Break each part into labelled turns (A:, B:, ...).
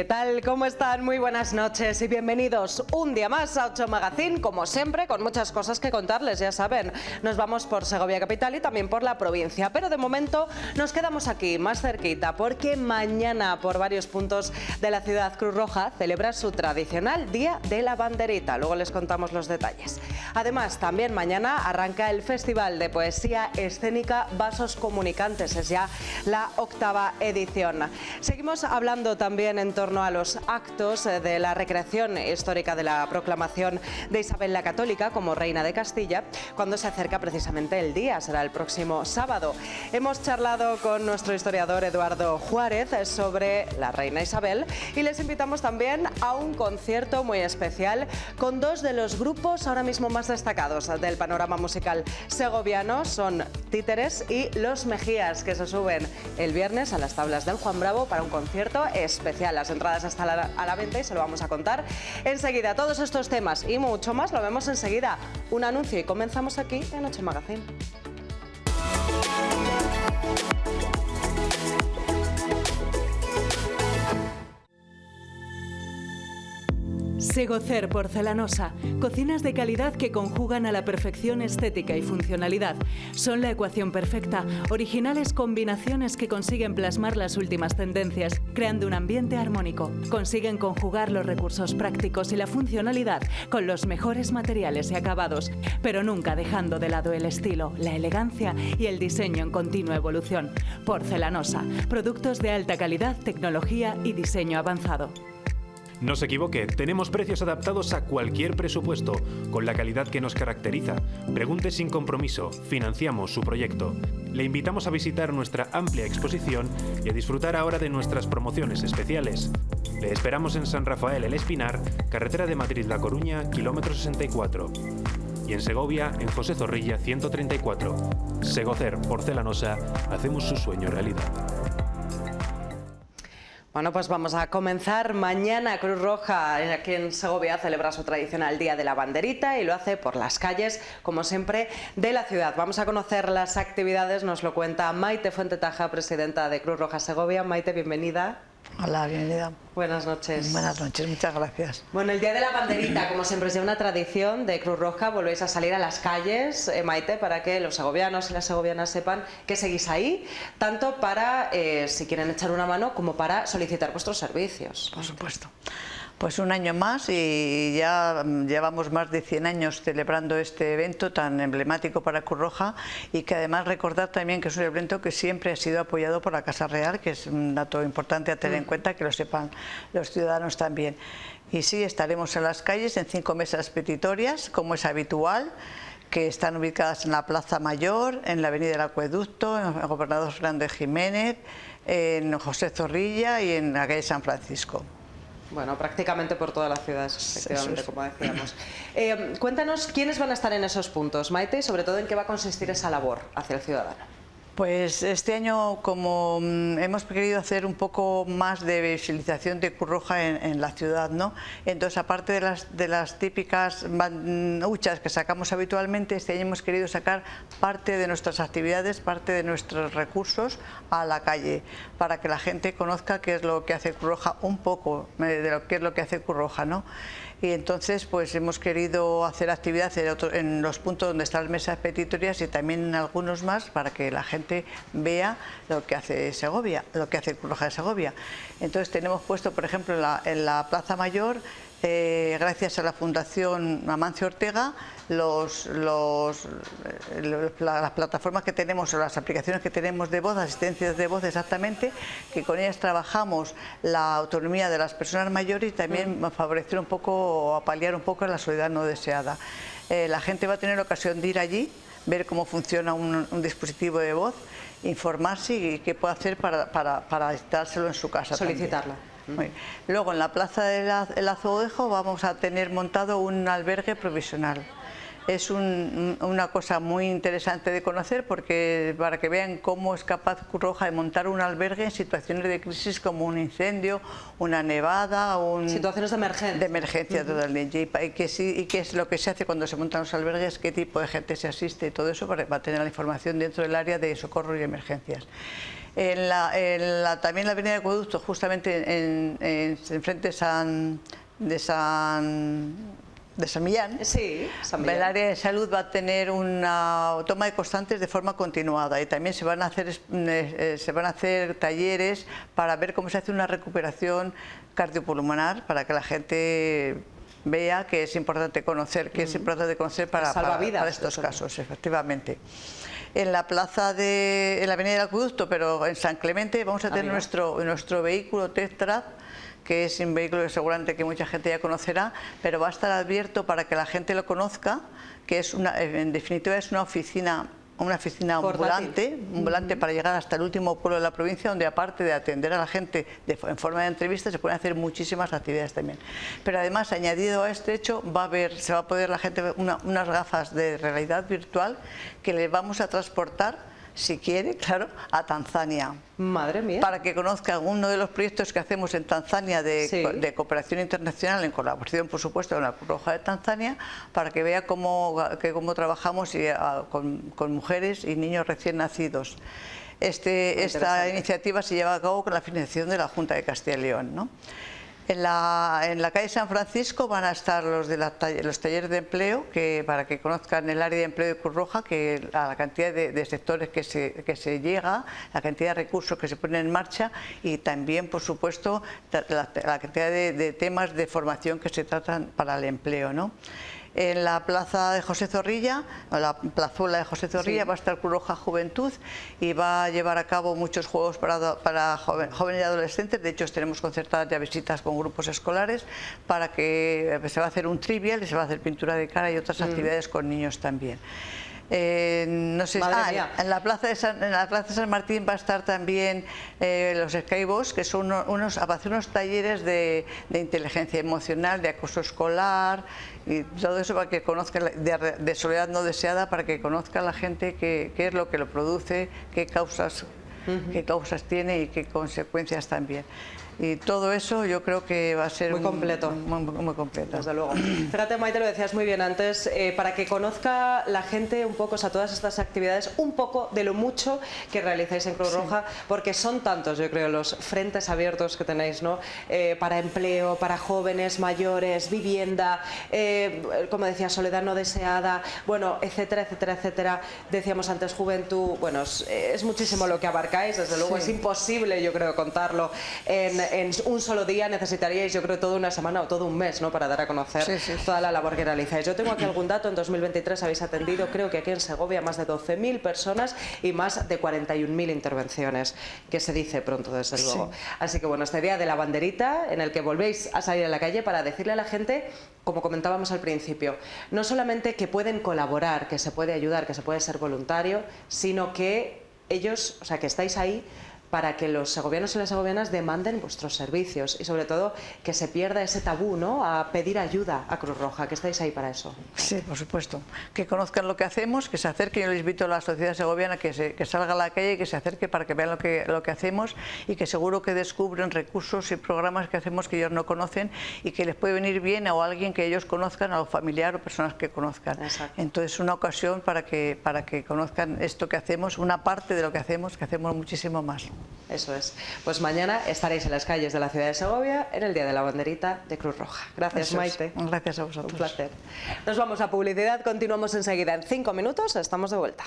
A: ¿Qué tal? ¿Cómo están? Muy buenas noches y bienvenidos un día más a 8 Magazine, como siempre, con muchas cosas que contarles, ya saben. Nos vamos por Segovia capital y también por la provincia, pero de momento nos quedamos aquí, más cerquita, porque mañana por varios puntos de la ciudad Cruz Roja celebra su tradicional Día de la Banderita. Luego les contamos los detalles. Además, también mañana arranca el Festival de Poesía Escénica Vasos Comunicantes, es ya la 8ª edición. Seguimos hablando también en torno a los actos de la recreación histórica de la proclamación de Isabel la Católica como reina de Castilla, cuando se acerca precisamente el día, será el próximo sábado. Hemos charlado con nuestro historiador Eduardo Juárez sobre la reina Isabel y les invitamos también a un concierto muy especial con dos de los grupos ahora mismo más destacados del panorama musical segoviano, son Títeres y Los Mejías, que se suben el viernes a las tablas del Juan Bravo para un concierto especial. Las entradas están a la venta y se lo vamos a contar enseguida. Todos estos temas y mucho más lo vemos enseguida. Un anuncio y comenzamos aquí en 8 Magazine. Segocer Porcelanosa, cocinas de calidad que conjugan a la perfección estética y funcionalidad. Son la ecuación perfecta, originales combinaciones que consiguen plasmar las últimas tendencias, creando un ambiente armónico. Consiguen conjugar los recursos prácticos y la funcionalidad con los mejores materiales y acabados, pero nunca dejando de lado el estilo, la elegancia y el diseño en continua evolución. Porcelanosa, productos de alta calidad, tecnología y diseño avanzado.
B: No se equivoque, tenemos precios adaptados a cualquier presupuesto, con la calidad que nos caracteriza. Pregunte sin compromiso, financiamos su proyecto. Le invitamos a visitar nuestra amplia exposición y a disfrutar ahora de nuestras promociones especiales. Le esperamos en San Rafael El Espinar, carretera de Madrid-La Coruña, kilómetro 64. Y en Segovia, en José Zorrilla 134. Segocer Porcelanosa, hacemos su sueño realidad.
A: Bueno, pues vamos a comenzar. Mañana Cruz Roja aquí en Segovia celebra su tradicional Día de la Banderita y lo hace por las calles, como siempre, de la ciudad. Vamos a conocer las actividades, nos lo cuenta Maite Fuentetaja, presidenta de Cruz Roja Segovia. Maite, bienvenida.
C: Hola, bienvenida.
A: Buenas noches.
C: Buenas noches, muchas gracias.
A: Bueno, el Día de la Banderita, como siempre, es ya una tradición de Cruz Roja. Volvéis a salir a las calles, Maite, para que los segovianos y las segovianas sepan que seguís ahí, tanto para, si quieren echar una mano, como para solicitar vuestros servicios.
C: Por supuesto. Pues un año más y ya llevamos más de 100 años celebrando este evento tan emblemático para Cruz Roja y que además recordar también que es un evento que siempre ha sido apoyado por la Casa Real, que es un dato importante a tener en cuenta, que lo sepan los ciudadanos también. Y sí, estaremos en las calles en 5 mesas petitorias, como es habitual, que están ubicadas en la Plaza Mayor, en la Avenida del Acueducto, en el Gobernador Fernández Jiménez, en José Zorrilla y en la calle San Francisco.
A: Bueno, prácticamente por todas las ciudades, efectivamente, como decíamos. Cuéntanos quiénes van a estar en esos puntos, Maite, y sobre todo en qué va a consistir esa labor hacia el ciudadano.
C: Pues este año, como hemos querido hacer un poco más de visibilización de Cruz Roja en la ciudad, ¿no? Entonces, aparte de las típicas huchas que sacamos habitualmente, este año hemos querido sacar parte de nuestras actividades, parte de nuestros recursos a la calle, para que la gente conozca qué es lo que hace Cruz Roja, un poco de lo que es lo que hace Cruz Roja, ¿no? Y entonces pues hemos querido hacer actividad en los puntos donde están las mesas petitorias y también en algunos más para que la gente vea lo que hace Segovia, lo que hace Cruz Roja de Segovia. Entonces tenemos puesto, por ejemplo, en la Plaza Mayor, gracias a la Fundación Amancio Ortega, las plataformas que tenemos o las aplicaciones que tenemos de voz, asistencias de voz exactamente, que con ellas trabajamos la autonomía de las personas mayores y también favorecer un poco o paliar un poco la soledad no deseada. La gente va a tener ocasión de ir allí, ver cómo funciona un dispositivo de voz, informarse y qué puede hacer para instárselo en su casa.
A: Solicitarla.
C: Luego en la Plaza del Azoguejo vamos a tener montado un albergue provisional. Es una cosa muy interesante de conocer porque para que vean cómo es capaz Cruz Roja de montar un albergue en situaciones de crisis como un incendio, una nevada,
A: situaciones de emergencia.
C: De emergencia totalmente. Y qué es lo que se hace cuando se montan los albergues, qué tipo de gente se asiste y todo eso para tener la información dentro del área de socorro y emergencias. También en la avenida de Acueducto, justamente enfrente de San Millán,
A: Sí, San Millán.
C: el área de salud va a tener una toma de constantes de forma continuada y también se van a hacer talleres para ver cómo se hace una recuperación cardiopulmonar, para que la gente vea que es importante conocer, para estos casos, efectivamente. En la plaza en la avenida del Acueducto, pero en San Clemente, vamos a tener nuestro vehículo Test Drive, que es un vehículo que seguramente que mucha gente ya conocerá, pero va a estar abierto para que la gente lo conozca, que en definitiva es una oficina ambulante para llegar hasta el último pueblo de la provincia, donde aparte de atender a la gente en forma de entrevista, se pueden hacer muchísimas actividades también. Pero además, añadido a este hecho, se va a poder la gente ver unas gafas de realidad virtual que le vamos a transportar, si quiere, claro, a Tanzania.
A: Madre mía.
C: Para que conozca uno de los proyectos que hacemos en Tanzania de cooperación internacional, en colaboración, por supuesto, con la Cruz Roja de Tanzania, para que vea cómo trabajamos con mujeres y niños recién nacidos. Esta iniciativa se lleva a cabo con la financiación de la Junta de Castilla y León, ¿no? En la calle San Francisco van a estar los talleres de empleo, para que conozcan el área de empleo de Cruz Roja, a la cantidad de sectores que se llega, la cantidad de recursos que se ponen en marcha y también, por supuesto, la cantidad de temas de formación que se tratan para el empleo, ¿no? En la plaza de José Zorrilla, o la plazuela de José Zorrilla, va a estar Cruz Roja Juventud y va a llevar a cabo muchos juegos para jóvenes y adolescentes. De hecho, tenemos concertadas ya visitas con grupos escolares para que se va a hacer un trivial y se va a hacer pintura de cara y otras actividades con niños también. No sé, en la plaza de San Martín va a estar también los Skybox, que son unos talleres de inteligencia emocional, de acoso escolar y todo eso para que conozcan, de soledad no deseada, para que conozca la gente qué es lo que lo produce, qué causas tiene y qué consecuencias también. Y todo eso yo creo que va a ser
A: muy completo.
C: Muy completo.
A: Desde luego. Fíjate, Maite, lo decías muy bien antes, para que conozca la gente un poco, o sea, todas estas actividades, un poco de lo mucho que realizáis en Cruz Roja, porque son tantos, yo creo, los frentes abiertos que tenéis, ¿no? Para empleo, para jóvenes, mayores, vivienda, como decía, soledad no deseada, bueno, etcétera, etcétera, etcétera. Decíamos antes juventud, bueno, es muchísimo lo que abarcáis, desde luego es imposible, yo creo, contarlo en un solo día. Necesitaríais, yo creo, toda una semana o todo un mes, ¿no?, para dar a conocer toda la labor que realizáis. Yo tengo aquí algún dato. En 2023 habéis atendido, creo que aquí en Segovia, más de 12.000 personas y más de 41.000 intervenciones, que se dice pronto, desde luego. Así que bueno, este día de la banderita, en el que volvéis a salir a la calle para decirle a la gente, como comentábamos al principio, no solamente que pueden colaborar, que se puede ayudar, que se puede ser voluntario, sino que ellos, o sea, que estáis ahí para que los segovianos y las segovianas demanden vuestros servicios y sobre todo que se pierda ese tabú, ¿no?, a pedir ayuda a Cruz Roja, que estáis ahí para eso.
C: Sí, por supuesto. Que conozcan lo que hacemos, que se acerquen. Yo les invito a la sociedad segoviana que salga a la calle y que se acerque para que vean lo que hacemos y que seguro que descubren recursos y programas que hacemos que ellos no conocen y que les puede venir bien a alguien que ellos conozcan, a un familiar o personas que conozcan.
A: Exacto.
C: Entonces, una ocasión para que conozcan esto que hacemos, una parte de lo que hacemos muchísimo más.
A: Eso es. Pues mañana estaréis en las calles de la ciudad de Segovia en el Día de la Banderita de Cruz Roja. Gracias, Maite.
C: Gracias a vosotros.
A: Un placer. Nos vamos a publicidad, continuamos enseguida. En 5 minutos estamos de vuelta.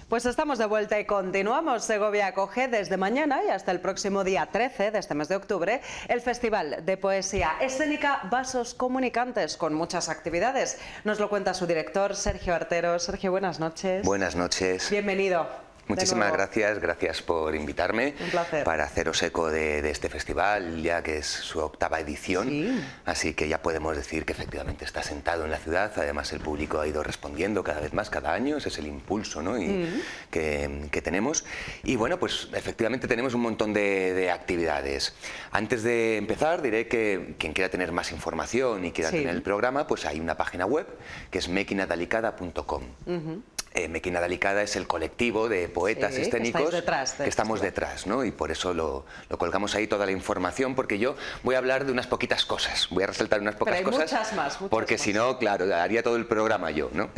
A: Pues estamos de vuelta y continuamos. Segovia acoge desde mañana y hasta el próximo día 13 de este mes de octubre el Festival de Poesía Escénica Vasos Comunicantes, con muchas actividades. Nos lo cuenta su director, Sergio Artero. Sergio, buenas noches.
D: Buenas noches.
A: Bienvenido.
D: Muchísimas gracias por invitarme.
A: Un placer.
D: Para haceros eco de este festival, ya que es su 8ª edición.
A: Sí.
D: Así que ya podemos decir que efectivamente está sentado en la ciudad. Además, el público ha ido respondiendo cada vez más, cada año. Ese es el impulso, ¿no?, que tenemos. Y bueno, pues efectivamente tenemos un montón de actividades. Antes de empezar, diré que quien quiera tener más información y quiera tener el programa, pues hay una página web que es makinadalicada.com. Mequina Delicada es el colectivo de poetas escénicos
A: que
D: estamos detrás, ¿no? Y por eso lo colgamos ahí toda la información, porque yo voy a hablar de unas poquitas cosas, voy a resaltar unas pocas cosas,
A: muchas
D: porque
A: más.
D: si no, claro, haría todo el programa yo, ¿no?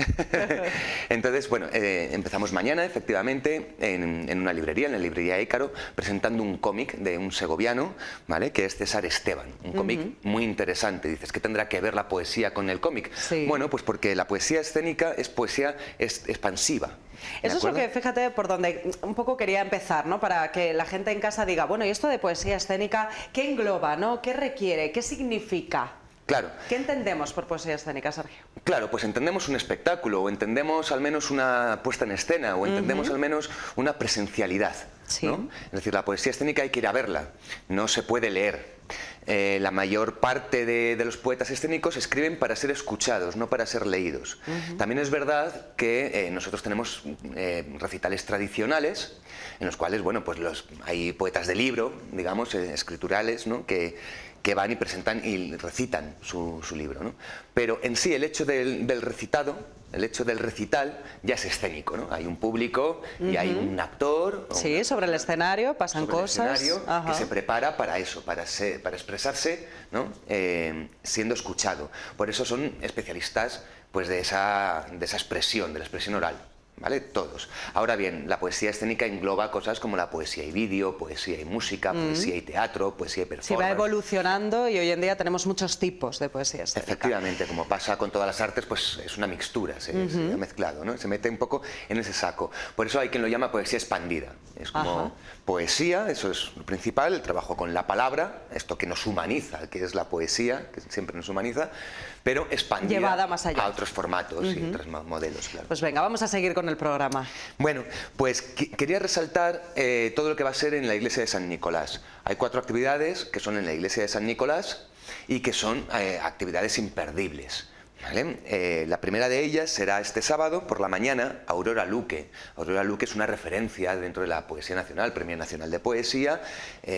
D: Entonces, bueno, empezamos mañana, efectivamente, en una librería, en la librería Ícaro, presentando un cómic de un segoviano, ¿vale? Que es César Esteban, un cómic muy interesante. Dices, ¿qué tendrá que ver la poesía con el cómic?
A: Sí.
D: Bueno, pues porque la poesía escénica es poesía expansiva.
A: Eso es lo que, fíjate, por donde un poco quería empezar, ¿no? Para que la gente en casa diga, bueno, ¿y esto de poesía escénica qué engloba, ¿no? ¿Qué requiere? ¿Qué significa?
D: Claro.
A: ¿Qué entendemos por poesía escénica, Sergio?
D: Claro, pues entendemos un espectáculo, o entendemos al menos una puesta en escena, o entendemos al menos una presencialidad,
A: Sí.
D: ¿no? Es decir, la poesía escénica hay que ir a verla, no se puede leer. La mayor parte de los poetas escénicos escriben para ser escuchados, no para ser leídos. También es verdad que nosotros tenemos recitales tradicionales, en los cuales, bueno, pues hay poetas de libro, digamos, escriturales, ¿no? que van y presentan y recitan su libro, ¿no? Pero en sí el hecho del recitado, el hecho del recital ya es escénico, ¿no? Hay un público y hay un actor.
A: Sí, sobre el escenario pasan
D: sobre
A: cosas.
D: el escenario que se prepara para eso, para expresarse, ¿no? Siendo escuchado. Por eso son especialistas, pues, de esa expresión, de la expresión oral. ¿Vale? Todos. Ahora bien, la poesía escénica engloba cosas como la poesía y vídeo, poesía y música, poesía y teatro, poesía y performance.
A: Sí, va evolucionando y hoy en día tenemos muchos tipos de poesía escénica.
D: Efectivamente, como pasa con todas las artes, pues es una mixtura, se ha mezclado, ¿no? Se mete un poco en ese saco. Por eso hay quien lo llama poesía expandida. Es como poesía, eso es lo principal, el trabajo con la palabra, esto que nos humaniza, que es la poesía, que siempre nos humaniza, pero expandida
A: llevada más allá
D: a otros formatos y otros modelos, claro.
A: Pues venga, vamos a seguir con el programa.
D: Bueno, pues quería resaltar todo lo que va a ser en la iglesia de San Nicolás. Hay 4 actividades que son en la iglesia de San Nicolás y que son actividades imperdibles. ¿Vale? La primera de ellas será este sábado por la mañana, Aurora Luque. Aurora Luque es una referencia dentro de la poesía nacional, Premio Nacional de Poesía,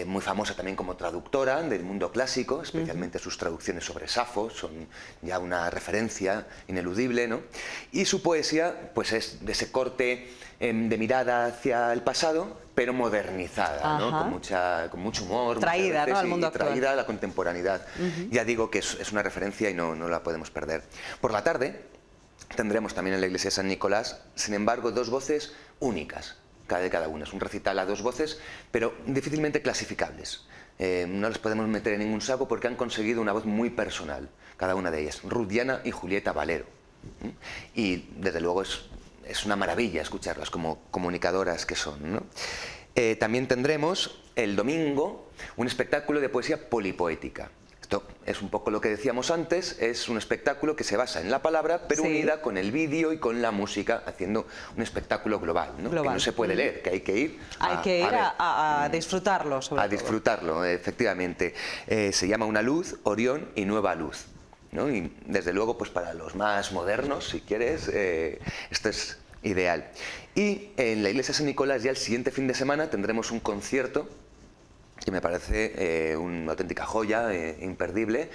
D: muy famosa también como traductora del mundo clásico, especialmente sus traducciones sobre Safo, son ya una referencia ineludible, ¿no? Y su poesía pues es de ese corte de mirada hacia el pasado, pero modernizada, ¿no? Con mucho humor,
A: traída,
D: veces,
A: ¿no? Al mundo actual.
D: Traída a la contemporaneidad. Ya digo que es una referencia y no la podemos perder. Por la tarde tendremos también en la iglesia de San Nicolás, sin embargo, 2 voces únicas, cada una. Es un recital a 2 voces, pero difícilmente clasificables. No las podemos meter en ningún saco porque han conseguido una voz muy personal, cada una de ellas, Ruth Diana y Julieta Valero. Y desde luego es una maravilla escucharlas como comunicadoras que son, ¿no? También tendremos el domingo un espectáculo de poesía polipoética. Esto es un poco lo que decíamos antes, es un espectáculo que se basa en la palabra, pero unida con el vídeo y con la música, haciendo un espectáculo global, ¿no? Que no se puede leer, que hay que ir
A: a disfrutarlo, sobre todo.
D: Disfrutarlo, efectivamente. Se llama Una luz, Orión y Nueva luz, ¿no? Y desde luego, pues para los más modernos, si quieres, esto es ideal. Y en la iglesia de San Nicolás ya el siguiente fin de semana tendremos un concierto que me parece una auténtica joya, imperdible,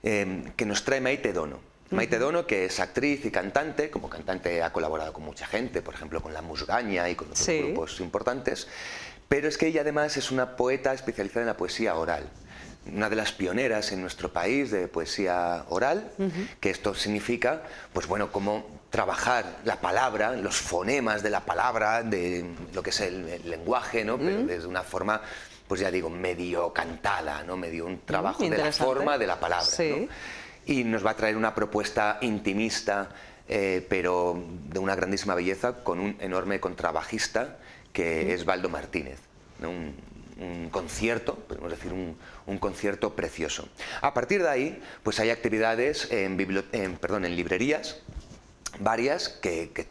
D: que nos trae Maite Dono. Maite Dono, que es actriz y cantante, como cantante ha colaborado con mucha gente, por ejemplo con La Musgaña y con otros grupos importantes, pero es que ella además es una poeta especializada en la poesía oral. Una de las pioneras en nuestro país de poesía oral, que esto significa, pues bueno, cómo trabajar la palabra, los fonemas de la palabra, de lo que es el lenguaje, ¿no? Pero desde una forma, pues ya digo, medio cantada, ¿no? Medio un trabajo de la forma de la palabra, ¿no? Y nos va a traer una propuesta intimista, pero de una grandísima belleza, con un enorme contrabajista que es Baldo Martínez, ¿no? Un concierto, podemos decir un concierto precioso. A partir de ahí, pues hay actividades en librerías, varias que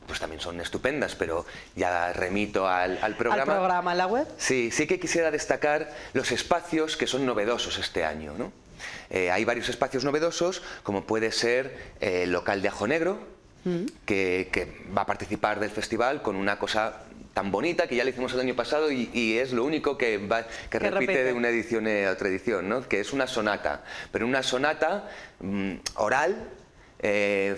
D: pues también son estupendas, pero ya remito al programa.
A: ¿Al programa en la web?
D: Sí que quisiera destacar los espacios que son novedosos este año, ¿no? Hay varios espacios novedosos, como puede ser el local de Ajo Negro, que va a participar del festival con una cosa tan bonita que ya le hicimos el año pasado y es lo único que repite de una edición a otra edición, ¿no? Que es una sonata, pero una sonata oral,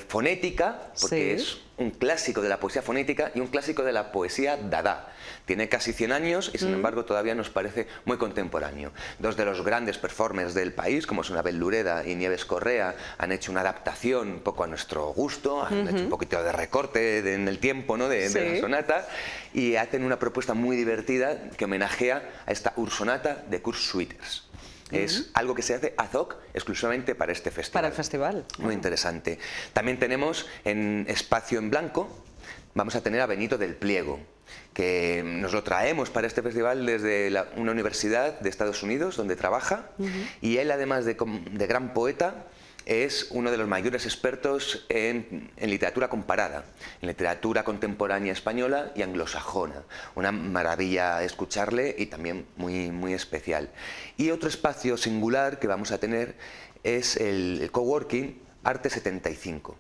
D: fonética, porque es un clásico de la poesía fonética y un clásico de la poesía dada. Tiene casi 100 años y sin embargo todavía nos parece muy contemporáneo. Dos de los grandes performers del país, como son Abel Lureda y Nieves Correa, han hecho una adaptación un poco a nuestro gusto, han hecho un poquito de recorte en el tiempo, ¿no? de la sonata, y hacen una propuesta muy divertida que homenajea a esta ursonata de Kurt Schwitters. Es algo que se hace ad hoc exclusivamente para este festival.
A: Para el festival.
D: Muy interesante. También tenemos en Espacio en Blanco, vamos a tener a Benito del Pliego, que nos lo traemos para este festival desde una universidad de Estados Unidos donde trabaja, y él, además de gran poeta, es uno de los mayores expertos en literatura comparada, en literatura contemporánea española y anglosajona. Una maravilla escucharle y también muy, muy especial. Y otro espacio singular que vamos a tener es el coworking Arco 75,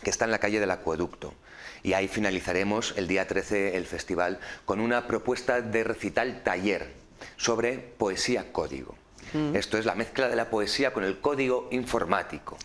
D: que está en la calle del Acueducto. Y ahí finalizaremos el día 13 el festival con una propuesta de recital taller sobre poesía código. Esto es la mezcla de la poesía con el código informático.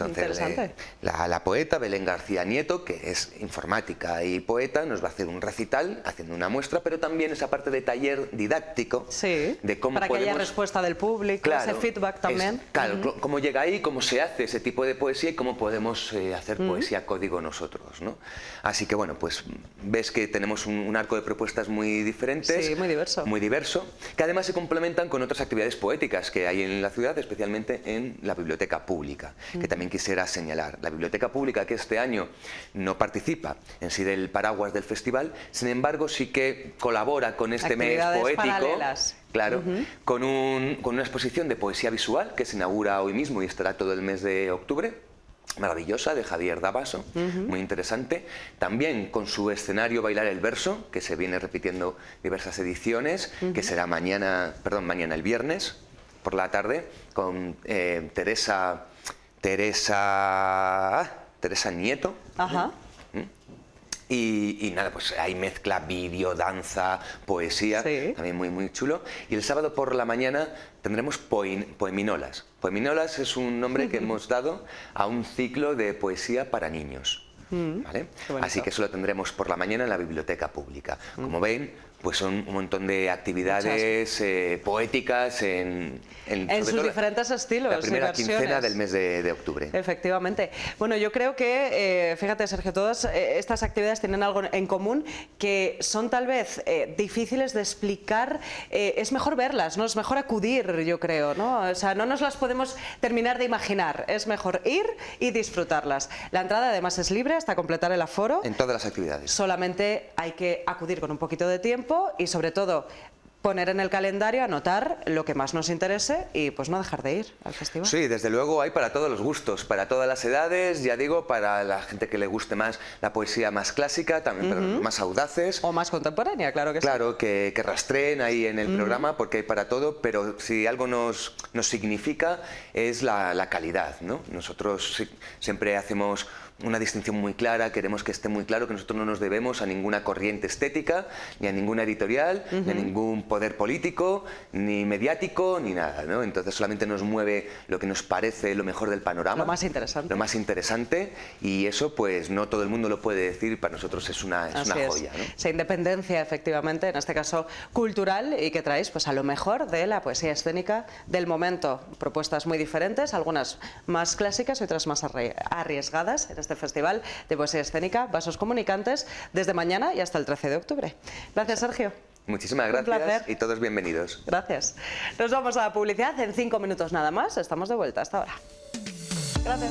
D: Entonces,
A: interesante.
D: La poeta Belén García Nieto, que es informática y poeta, nos va a hacer un recital haciendo una muestra, pero también esa parte de taller didáctico, de cómo
A: para que
D: podemos...
A: haya respuesta del público,
D: claro,
A: ese feedback también.
D: Claro, cómo llega ahí, cómo se hace ese tipo de poesía y cómo podemos hacer poesía código nosotros, ¿no? Así que bueno, pues ves que tenemos un arco de propuestas muy diferentes.
A: Sí, muy diverso.
D: Muy diverso, que además se complementan con otras actividades poéticas que hay en la ciudad, especialmente en la biblioteca pública, que también quisiera señalar. La biblioteca pública, que este año no participa en sí del paraguas del festival, sin embargo sí que colabora con este mes poético.
A: Paralelas.
D: Claro, con una exposición de poesía visual que se inaugura hoy mismo y estará todo el mes de octubre. Maravillosa, de Javier Davaso, muy interesante. También con su escenario Bailar el Verso, que se viene repitiendo diversas ediciones, que será mañana el viernes por la tarde, con Teresa Nieto. Y nada, pues hay mezcla vídeo, danza, poesía, también muy, muy chulo. Y el sábado por la mañana tendremos Poeminolas. Poeminolas es un nombre que hemos dado a un ciclo de poesía para niños. ¿Vale? Así que eso lo tendremos por la mañana en la biblioteca pública. Como ven, pues son un montón de actividades poéticas en
A: sus diferentes estilos.
D: La primera
A: y versiones.
D: quincena del mes de octubre.
A: Efectivamente. Bueno, yo creo que, fíjate, Sergio, todas estas actividades tienen algo en común, que son tal vez difíciles de explicar. Es mejor verlas, ¿no? Es mejor acudir, yo creo, ¿no? O sea, no nos las podemos terminar de imaginar. Es mejor ir y disfrutarlas. La entrada además es libre hasta completar el aforo.
D: En todas las actividades.
A: Solamente hay que acudir con un poquito de tiempo y sobre todo poner en el calendario, anotar lo que más nos interese y pues no dejar de ir al festival.
D: Sí, desde luego hay para todos los gustos, para todas las edades, ya digo, para la gente que le guste más la poesía más clásica, también para los más audaces.
A: O más contemporánea, claro que sí.
D: Claro, que rastreen ahí en el programa, porque hay para todo, pero si algo nos significa es la calidad, ¿no? Nosotros siempre hacemos una distinción muy clara, queremos que esté muy claro que nosotros no nos debemos a ninguna corriente estética, ni a ninguna editorial, ni a ningún poder político, ni mediático, ni nada, ¿no? Entonces solamente nos mueve lo que nos parece lo mejor del panorama.
A: Lo más interesante.
D: Lo más interesante, y eso pues no todo el mundo lo puede decir, para nosotros es una joya, ¿no?
A: Esa independencia, efectivamente, en este caso cultural, y que traéis pues a lo mejor de la poesía escénica del momento. Propuestas muy diferentes, algunas más clásicas y otras más arriesgadas en este festival de poesía escénica, Vasos Comunicantes, desde mañana y hasta el 13 de octubre. Gracias, Sergio.
D: Muchísimas gracias y todos bienvenidos.
A: Gracias. Nos vamos a la publicidad en 5 minutos nada más. Estamos de vuelta hasta ahora. Gracias.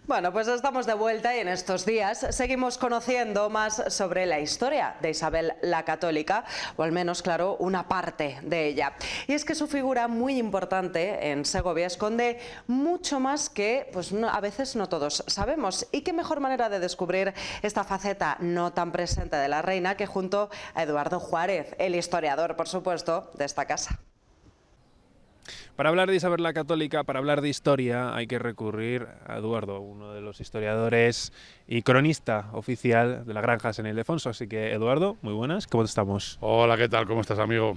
A: Bueno, pues estamos de vuelta y en estos días seguimos conociendo más sobre la historia de Isabel la Católica, o al menos, claro, una parte de ella. Y es que su figura muy importante en Segovia esconde mucho más que pues, a veces no todos sabemos. Y qué mejor manera de descubrir esta faceta no tan presente de la reina que junto a Eduardo Juárez, el historiador, por supuesto, de esta casa.
B: Para hablar de Isabel la Católica, para hablar de historia, hay que recurrir a Eduardo, uno de los historiadores y cronista oficial de la Granja San Ildefonso. Así que, Eduardo, muy buenas, ¿cómo estamos?
E: Hola, ¿qué tal? ¿Cómo estás, amigo?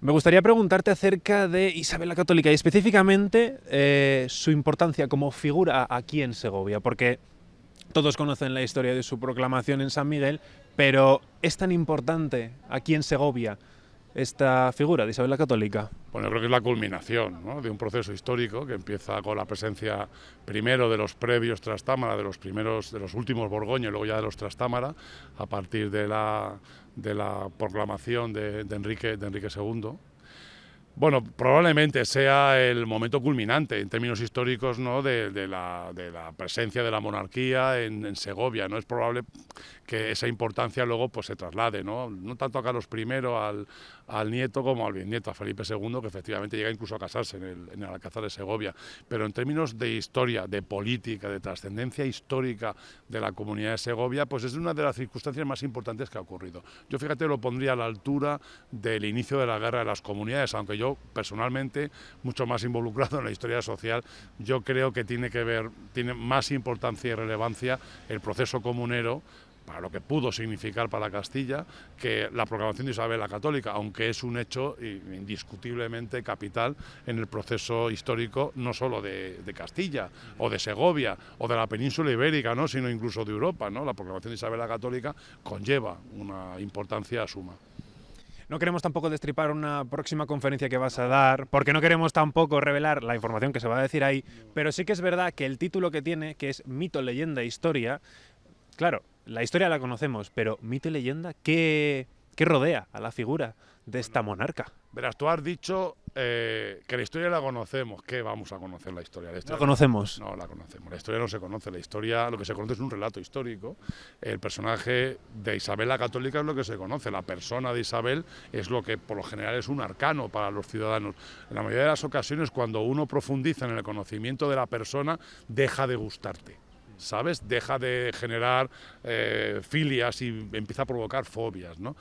B: Me gustaría preguntarte acerca de Isabel la Católica y específicamente su importancia como figura aquí en Segovia, porque todos conocen la historia de su proclamación en San Miguel, pero ¿es tan importante aquí en Segovia esta figura de Isabel la Católica?
E: Bueno, yo creo que es la culminación, ¿no?, de un proceso histórico que empieza con la presencia primero de los previos Trastámara, de los últimos Borgoña y luego ya de los Trastámara, a partir de la proclamación de Enrique II. Bueno, probablemente sea el momento culminante en términos históricos, ¿no?, de la presencia de la monarquía en Segovia, ¿no? Es probable que esa importancia luego pues se traslade, no tanto a Carlos I, al nieto, como al bisnieto, a Felipe II, que efectivamente llega incluso a casarse en el Alcázar de Segovia. Pero en términos de historia, de política, de trascendencia histórica de la comunidad de Segovia, pues es una de las circunstancias más importantes que ha ocurrido. Yo, fíjate, lo pondría a la altura del inicio de la Guerra de las Comunidades, aunque yo personalmente, mucho más involucrado en la historia social, yo creo que tiene más importancia y relevancia el proceso comunero para lo que pudo significar para Castilla, que la proclamación de Isabel la Católica, aunque es un hecho indiscutiblemente capital en el proceso histórico no solo de Castilla o de Segovia o de la península ibérica, ¿no?, sino incluso de Europa, ¿no? La proclamación de Isabel la Católica conlleva una importancia suma.
B: No queremos tampoco destripar una próxima conferencia que vas a dar, porque no queremos tampoco revelar la información que se va a decir ahí, pero sí que es verdad que el título que tiene, que es Mito, Leyenda, Historia, claro, la historia la conocemos, pero mito y leyenda, ¿qué rodea a la figura de esta monarca?
E: Verás, tú has dicho que la historia la conocemos. ¿Qué vamos a conocer la historia?
B: ¿La conocemos?
E: No la conocemos. La historia no se conoce. La historia, lo que se conoce es un relato histórico. El personaje de Isabel la Católica es lo que se conoce. La persona de Isabel es lo que por lo general es un arcano para los ciudadanos. En la mayoría de las ocasiones, cuando uno profundiza en el conocimiento de la persona, deja de gustarte, ¿sabes? Deja de generar filias y empieza a provocar fobias, ¿no?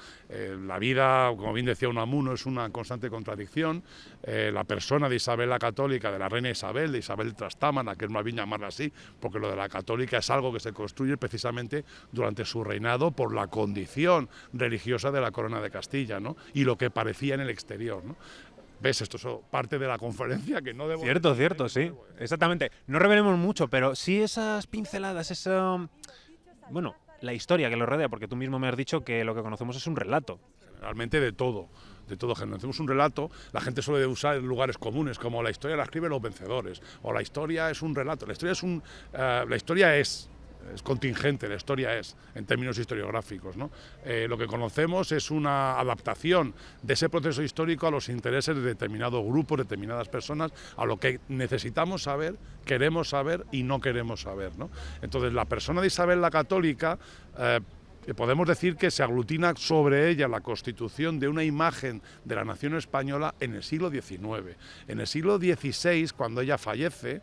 E: La vida, como bien decía Unamuno, es una constante contradicción. La persona de Isabel la Católica, de la reina Isabel, de Isabel Trastámara, que es más bien llamarla así, porque lo de la católica es algo que se construye precisamente durante su reinado por la condición religiosa de la corona de Castilla, ¿no?, y lo que parecía en el exterior, ¿no? ¿Ves? Esto es parte de la conferencia que no debo...
B: Cierto, sí. Exactamente. No revelemos mucho, pero sí esas pinceladas, bueno, la historia que lo rodea, porque tú mismo me has dicho que lo que conocemos es un relato.
E: Realmente de todo. Hacemos un relato, la gente suele usar lugares comunes, como la historia la escriben los vencedores, o la historia es un relato. La historia es contingente, la historia es, en términos historiográficos, ¿no? Lo que conocemos es una adaptación de ese proceso histórico a los intereses de determinados grupos, determinadas personas, a lo que necesitamos saber, queremos saber y no queremos saber, ¿no? Entonces, la persona de Isabel la Católica, podemos decir que se aglutina sobre ella la constitución de una imagen de la nación española en el siglo XIX. En el siglo XVI, cuando ella fallece,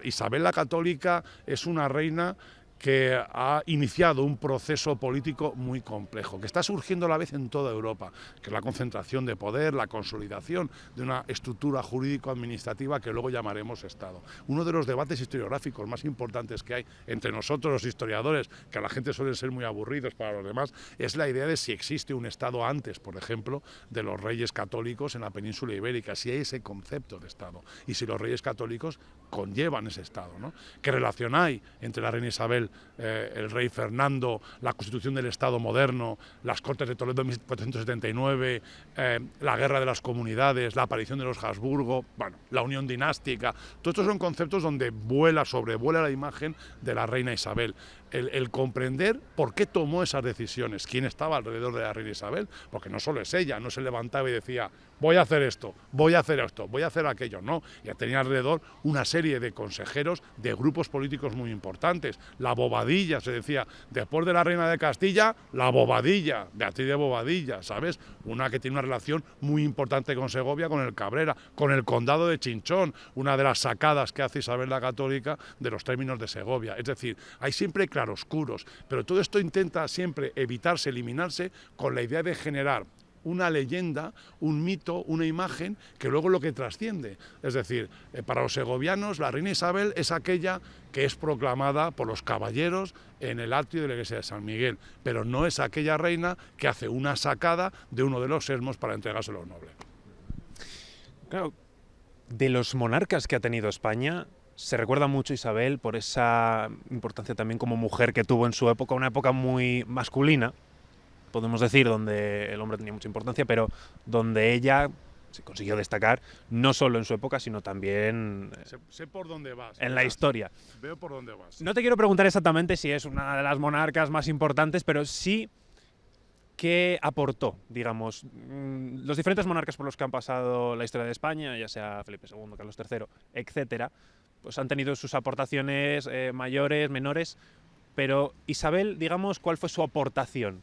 E: Isabel la Católica es una reina que ha iniciado un proceso político muy complejo, que está surgiendo a la vez en toda Europa, que es la concentración de poder, la consolidación de una estructura jurídico-administrativa que luego llamaremos Estado. Uno de los debates historiográficos más importantes que hay entre nosotros los historiadores, que a la gente suelen ser muy aburridos para los demás, es la idea de si existe un Estado antes, por ejemplo, de los reyes católicos en la península ibérica, si hay ese concepto de Estado, y si los reyes católicos conllevan ese Estado, ¿no? ¿Qué relación hay entre la reina Isabel, el rey Fernando, la constitución del Estado moderno, las Cortes de Toledo en 1479, la guerra de las comunidades, la aparición de los Habsburgo, bueno, la unión dinástica? Todos estos son conceptos donde sobrevuela la imagen de la reina Isabel. El comprender por qué tomó esas decisiones, quién estaba alrededor de la reina Isabel, porque no solo es ella, no se levantaba y decía voy a hacer esto, voy a hacer esto, voy a hacer aquello, no, ya tenía alrededor una serie de consejeros de grupos políticos muy importantes. La Bobadilla, se decía, después de la reina de Castilla, la Bobadilla, Beatriz de Bobadilla, ¿sabes? Una que tiene una relación muy importante con Segovia, con el Cabrera, con el condado de Chinchón, una de las sacadas que hace Isabel la Católica de los términos de Segovia. Es decir, hay siempre claroscuros, pero todo esto intenta siempre evitarse, eliminarse con la idea de generar una leyenda, un mito, una imagen, que luego es lo que trasciende. Es decir, para los segovianos la reina Isabel es aquella que es proclamada por los caballeros en el atrio de la iglesia de San Miguel, pero no es aquella reina que hace una sacada de uno de los sermos para entregárselo a los nobles.
B: Claro, de los monarcas que ha tenido España, se recuerda mucho a Isabel por esa importancia también como mujer que tuvo en su época, una época muy masculina, podemos decir, donde el hombre tenía mucha importancia, pero donde ella se consiguió destacar no solo en su época, sino también
E: Sé por dónde vas.
B: en la historia.
E: Veo por dónde vas.
B: No te quiero preguntar exactamente si es una de las monarcas más importantes, pero sí qué aportó, digamos, los diferentes monarcas por los que han pasado la historia de España, ya sea Felipe II, Carlos III, etcétera, pues han tenido sus aportaciones mayores, menores, pero Isabel, digamos, ¿cuál fue su aportación?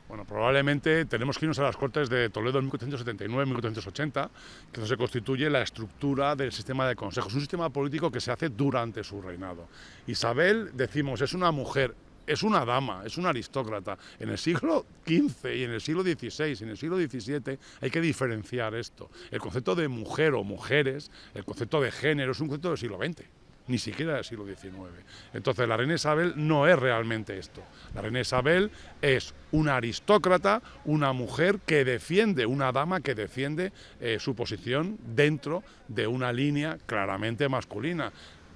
E: Bueno, probablemente tenemos que irnos a las Cortes de Toledo en 1479-1480, que se constituye la estructura del sistema de consejos, un sistema político que se hace durante su reinado. Isabel, decimos, es una mujer, es una dama, es una aristócrata. En el siglo XV y en el siglo XVI y en el siglo XVII hay que diferenciar esto. El concepto de mujer o mujeres, el concepto de género es un concepto del siglo XX. Ni siquiera del siglo XIX. Entonces la reina Isabel no es realmente esto. La reina Isabel es una aristócrata, una mujer que defiende, una dama que defiende su posición dentro de una línea claramente masculina.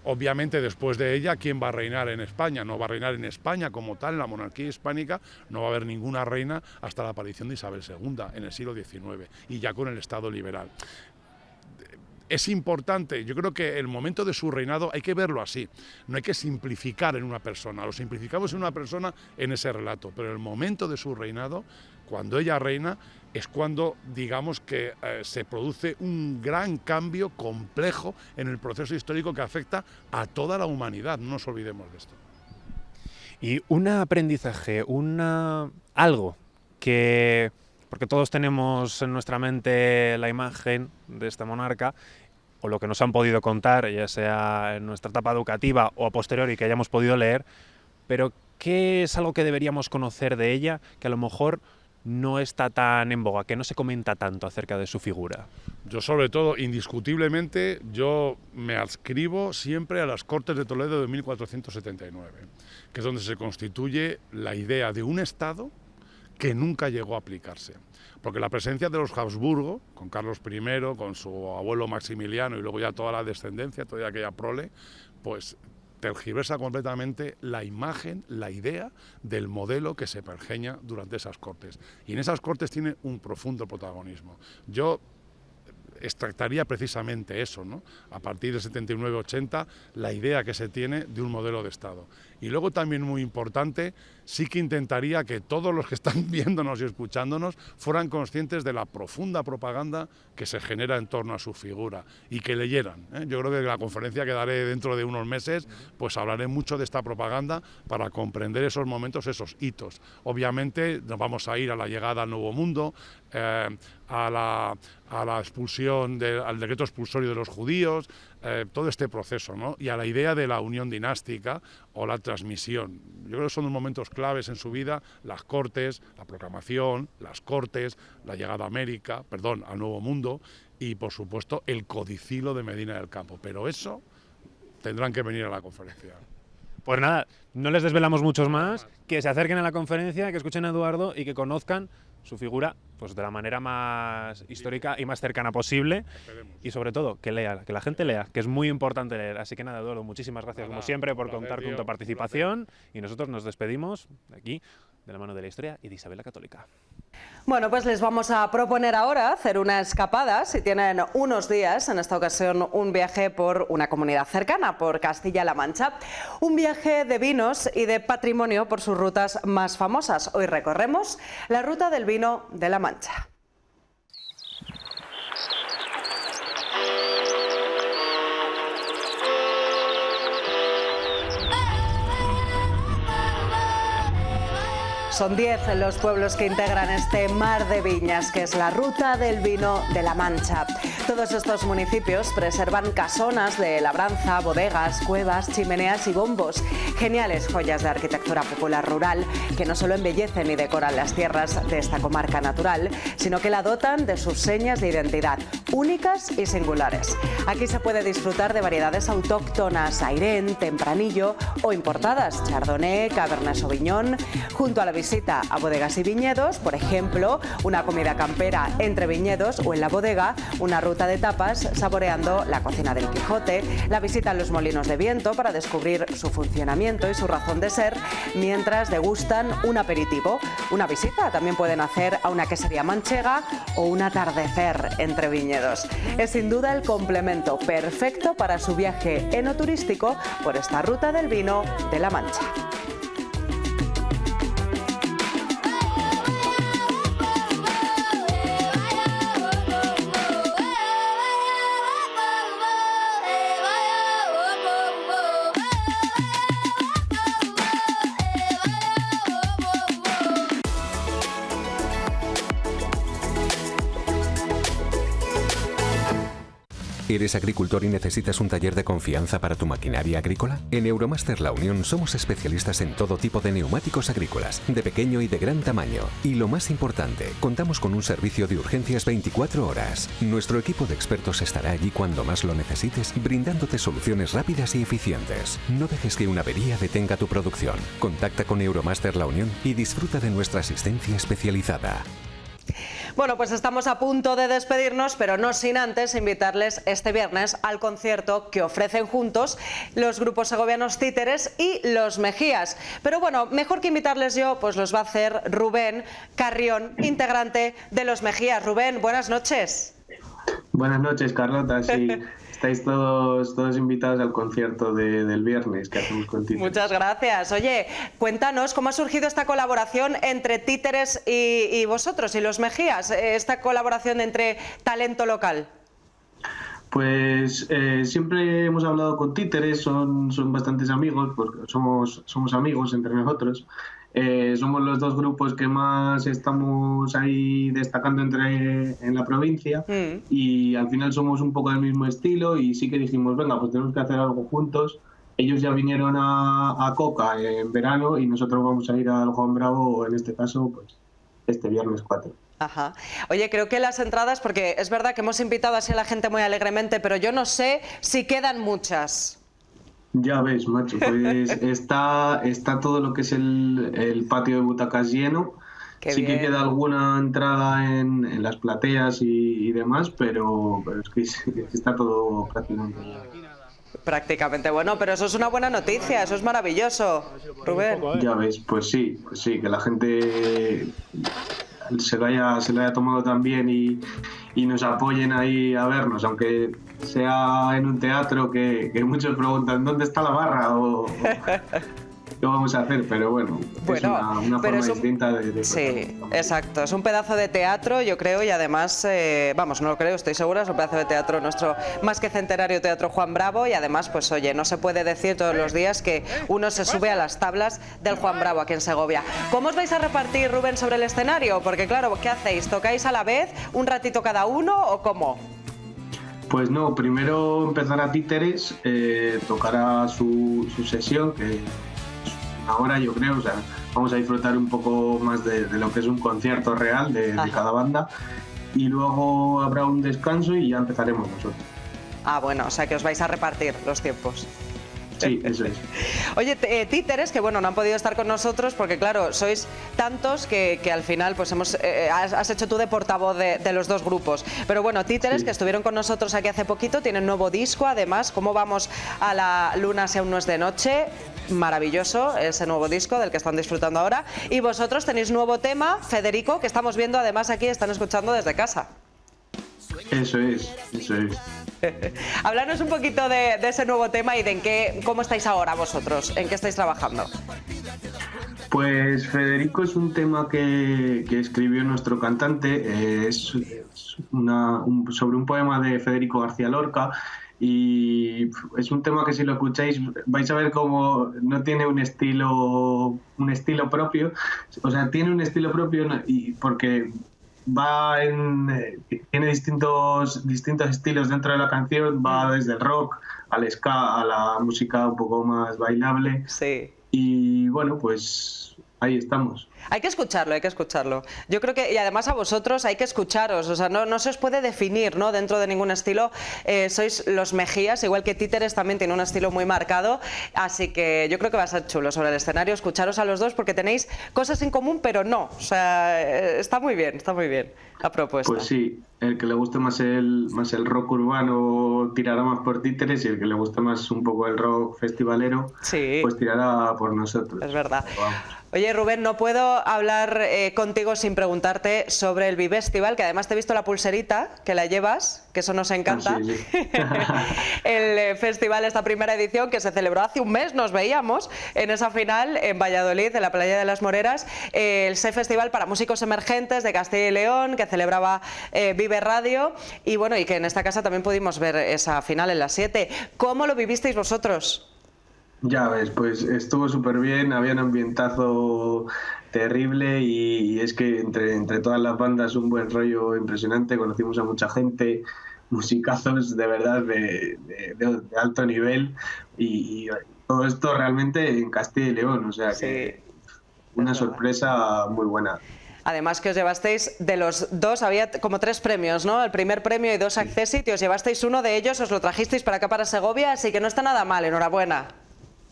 E: Obviamente después de ella, ¿quién va a reinar en España? No va a reinar en España como tal, en la monarquía hispánica, no va a haber ninguna reina hasta la aparición de Isabel II en el siglo XIX y ya con el Estado liberal. Es importante, yo creo que el momento de su reinado hay que verlo así, no hay que simplificar en una persona, lo simplificamos en una persona en ese relato, pero el momento de su reinado, cuando ella reina, es cuando, digamos, que se produce un gran cambio complejo en el proceso histórico que afecta a toda la humanidad, no nos olvidemos de esto.
B: Y un aprendizaje, algo que, porque todos tenemos en nuestra mente la imagen de esta monarca, o lo que nos han podido contar, ya sea en nuestra etapa educativa o a posteriori que hayamos podido leer, pero ¿qué es algo que deberíamos conocer de ella que a lo mejor no está tan en boga, que no se comenta tanto acerca de su figura?
E: Yo sobre todo, indiscutiblemente, yo me adscribo siempre a las Cortes de Toledo de 1479, que es donde se constituye la idea de un Estado que nunca llegó a aplicarse. Porque la presencia de los Habsburgo, con Carlos I, con su abuelo Maximiliano y luego ya toda la descendencia, toda aquella prole, pues tergiversa completamente la imagen, la idea del modelo que se pergeña durante esas Cortes. Y en esas Cortes tiene un profundo protagonismo. Yo extractaría precisamente eso, ¿no? A partir del 79-80, la idea que se tiene de un modelo de Estado. Y luego también muy importante, sí que intentaría que todos los que están viéndonos y escuchándonos fueran conscientes de la profunda propaganda que se genera en torno a su figura y que leyeran, ¿eh? Yo creo que en la conferencia que daré dentro de unos meses, pues hablaré mucho de esta propaganda para comprender esos momentos, esos hitos. Obviamente nos vamos a ir a la llegada al Nuevo Mundo, a la expulsión, al decreto expulsorio de los judíos, todo este proceso, ¿no? Y a la idea de la unión dinástica o la transmisión. Yo creo que son momentos claves en su vida, las Cortes, la proclamación, las Cortes, la llegada a América, al Nuevo Mundo y, por supuesto, el codicilo de Medina del Campo. Pero eso tendrán que venir a la conferencia.
B: Pues nada, no les desvelamos muchos más, que se acerquen a la conferencia, que escuchen a Eduardo y que conozcan su figura pues de la manera más histórica y más cercana posible.
E: Esperemos.
B: Y sobre todo que lea, que la gente lea, que es muy importante leer. Así que nada, Eduardo, muchísimas gracias como siempre por contar con tu participación y nosotros nos despedimos de aquí de la mano de la historia y de Isabel la Católica.
A: Bueno, pues les vamos a proponer ahora hacer una escapada, si tienen unos días, en esta ocasión un viaje por una comunidad cercana, por Castilla-La Mancha. Un viaje de vinos y de patrimonio por sus rutas más famosas. Hoy recorremos la ruta del vino de La Mancha. Son 10 los pueblos que integran este mar de viñas, que es la Ruta del Vino de la Mancha. Todos estos municipios preservan casonas de labranza, bodegas, cuevas, chimeneas y bombos. Geniales joyas de arquitectura popular rural que no solo embellecen y decoran las tierras de esta comarca natural, sino que la dotan de sus señas de identidad, únicas y singulares. Aquí se puede disfrutar de variedades autóctonas, Airén, Tempranillo o importadas, Chardonnay, Cabernet Sauvignon, junto a la visita a bodegas y viñedos, por ejemplo, una comida campera entre viñedos o en la bodega, una ruta de tapas saboreando la cocina del Quijote, la visita a los molinos de viento para descubrir su funcionamiento y su razón de ser, mientras degustan un aperitivo. Una visita también pueden hacer a una quesería manchega o un atardecer entre viñedos. Es sin duda el complemento perfecto para su viaje enoturístico por esta Ruta del Vino de la Mancha.
F: ¿Eres agricultor y necesitas un taller de confianza para tu maquinaria agrícola? En Euromaster La Unión somos especialistas en todo tipo de neumáticos agrícolas, de pequeño y de gran tamaño. Y lo más importante, contamos con un servicio de urgencias 24 horas. Nuestro equipo de expertos estará allí cuando más lo necesites, brindándote soluciones rápidas y eficientes. No dejes que una avería detenga tu producción. Contacta con Euromaster La Unión y disfruta de nuestra asistencia especializada.
A: Bueno, pues estamos a punto de despedirnos, pero no sin antes invitarles este viernes al concierto que ofrecen juntos los grupos segovianos Títeres y Los Mejías. Pero bueno, mejor que invitarles yo, pues los va a hacer Rubén Carrión, integrante de Los Mejías. Rubén, buenas noches.
G: Buenas noches, Carlota. Sí, estáis todos invitados al concierto del viernes que hacemos con Títeres.
A: Muchas gracias. Oye, cuéntanos cómo ha surgido esta colaboración entre Títeres y vosotros y Los Mejías, esta colaboración entre talento local.
G: Pues siempre hemos hablado con Títeres, son bastantes amigos, porque somos amigos entre nosotros. Somos los dos grupos que más estamos ahí destacando en la provincia y al final somos un poco del mismo estilo y sí que dijimos, venga, pues tenemos que hacer algo juntos. Ellos ya vinieron a Coca en verano y nosotros vamos a ir al Juan Bravo, en este caso, pues este viernes 4.
A: Ajá. Oye, creo que las entradas, porque es verdad que hemos invitado así a la gente muy alegremente, pero yo no sé si quedan muchas.
G: Ya ves, macho, pues está todo lo que es el patio de butacas lleno.
A: Qué
G: sí
A: bien.
G: Que queda alguna entrada en las plateas y demás, pero es que está todo prácticamente lleno.
A: Prácticamente, bueno, pero eso es una buena noticia, eso es maravilloso, Rubén.
G: Ya ves, pues sí, que la gente se lo haya tomado tan bien y nos apoyen ahí a vernos, aunque sea en un teatro que muchos preguntan ¿dónde está la barra? o qué vamos a hacer, pero bueno, es una forma distinta de
A: sí, exacto, es un pedazo de teatro, yo creo, y además, vamos, no lo creo, estoy segura, es un pedazo de teatro nuestro más que centenario Teatro Juan Bravo, y además, pues oye, no se puede decir todos los días que uno se sube a las tablas del Juan Bravo aquí en Segovia. ¿Cómo os vais a repartir, Rubén, sobre el escenario? Porque claro, ¿qué hacéis? ¿Tocáis a la vez, un ratito cada uno o cómo?
G: Pues no, primero empezará Títeres, tocará su sesión, que una hora, yo creo, o sea, vamos a disfrutar un poco más de lo que es un concierto real de cada banda y luego habrá un descanso y ya empezaremos nosotros.
A: Ah, bueno, o sea que os vais a repartir los tiempos.
G: Sí, eso es.
A: Oye, Títeres, que bueno, no han podido estar con nosotros porque claro, sois tantos que al final pues has hecho tú de portavoz de los dos grupos. Pero bueno, Títeres, sí, que estuvieron con nosotros aquí hace poquito, tienen nuevo disco, además, ¿cómo vamos a la luna si aún no es de noche? Maravilloso ese nuevo disco del que están disfrutando ahora. Y vosotros tenéis nuevo tema, Federico, que estamos viendo además aquí, están escuchando desde casa.
G: Eso es.
A: Háblanos un poquito de ese nuevo tema y de cómo estáis ahora vosotros, en qué estáis trabajando.
G: Pues Federico es un tema que escribió nuestro cantante, es sobre un poema de Federico García Lorca y es un tema que si lo escucháis vais a ver cómo no tiene un estilo propio, o sea, tiene un estilo propio y porque tiene distintos estilos dentro de la canción, va desde el rock al ska, a la música un poco más bailable.
A: Sí.
G: Y bueno, pues ahí estamos.
A: Hay que escucharlo. Yo creo que, y además a vosotros hay que escucharos, o sea, no se os puede definir, ¿no?, dentro de ningún estilo. Sois los Mejías, igual que Títeres también tiene un estilo muy marcado, así que yo creo que va a ser chulo sobre el escenario escucharos a los dos porque tenéis cosas en común, pero no, o sea, está muy bien la propuesta.
G: Pues sí, el que le guste más el rock urbano tirará más por Títeres y el que le guste más un poco el rock festivalero,
A: sí,
G: pues tirará por nosotros.
A: Es verdad. Oye, Rubén, no puedo hablar contigo sin preguntarte sobre el Bivestival, que además te he visto la pulserita, que la llevas, que eso nos encanta.
G: Sí.
A: El festival, esta primera edición, que se celebró hace un mes, nos veíamos en esa final en Valladolid, en la Playa de las Moreras, el SE Festival para músicos emergentes de Castilla y León, que celebraba Vive Radio, y bueno, y que en esta casa también pudimos ver esa final en las 7. ¿Cómo lo vivisteis vosotros?
G: Ya ves, pues estuvo súper bien, había un ambientazo terrible y es que entre todas las bandas un buen rollo impresionante, conocimos a mucha gente, musicazos de verdad de alto nivel y todo esto realmente en Castilla y León, o sea que una sorpresa muy buena.
A: Además que os llevasteis de los dos, había como 3 premios, ¿no? El primer premio y 2 Accessit, y os llevasteis uno de ellos, os lo trajisteis para acá, para Segovia, así que no está nada mal, enhorabuena.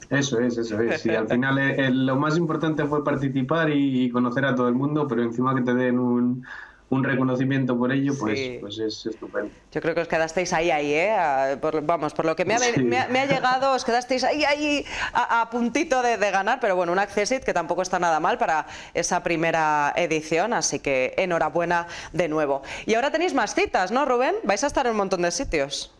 G: Eso es. Y al final lo más importante fue participar y conocer a todo el mundo, pero encima que te den un reconocimiento por ello, pues es estupendo.
A: Yo creo que os quedasteis ahí, ¿eh? Por lo que me ha llegado, os quedasteis ahí a puntito de ganar, pero bueno, un Accessit que tampoco está nada mal para esa primera edición, así que enhorabuena de nuevo. Y ahora tenéis más citas, ¿no, Rubén? Vais a estar en un montón de sitios.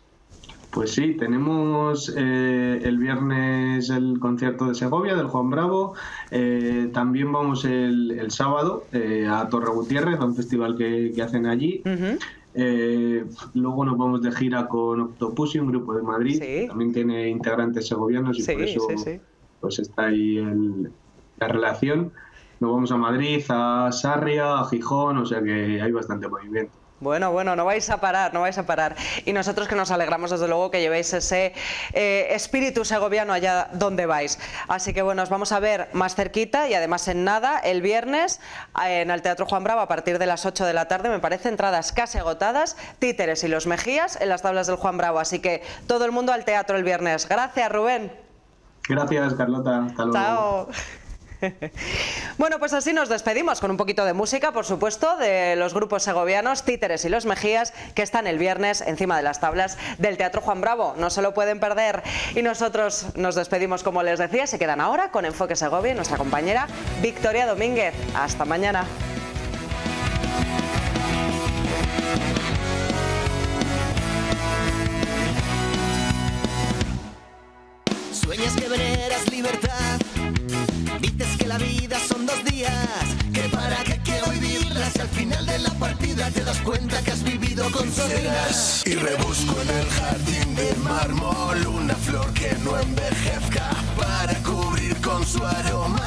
G: Pues sí, tenemos el viernes el concierto de Segovia, del Juan Bravo, también vamos el sábado a Torre Gutiérrez, a un festival que hacen allí. Luego nos vamos de gira con Octopussy, un grupo de Madrid, que también tiene integrantes segovianos y por eso pues está ahí la relación. Nos vamos a Madrid, a Sarria, a Gijón, o sea que hay bastante movimiento.
A: Bueno, no vais a parar. Y nosotros que nos alegramos desde luego que llevéis ese espíritu segoviano allá donde vais. Así que bueno, os vamos a ver más cerquita y además en nada, el viernes en el Teatro Juan Bravo a partir de las 8 de la tarde, me parece, entradas casi agotadas, Títeres y los Mejías en las tablas del Juan Bravo. Así que todo el mundo al teatro el viernes. Gracias, Rubén.
G: Gracias, Carlota. Hasta luego.
A: Chao. Bueno, pues así nos despedimos con un poquito de música, por supuesto, de los grupos segovianos Títeres y los Mejías, que están el viernes encima de las tablas del Teatro Juan Bravo. No se lo pueden perder. Y nosotros nos despedimos, como les decía, se quedan ahora con Enfoque Segovia y nuestra compañera Victoria Domínguez. Hasta mañana.
H: Sueñas que veneras libertad. Dices que la vida son 2 días, que para qué quiero vivirla si al final de la partida te das cuenta que has vivido con soledad. Y rebusco en el jardín de mármol una flor que no envejezca para cubrir con su aroma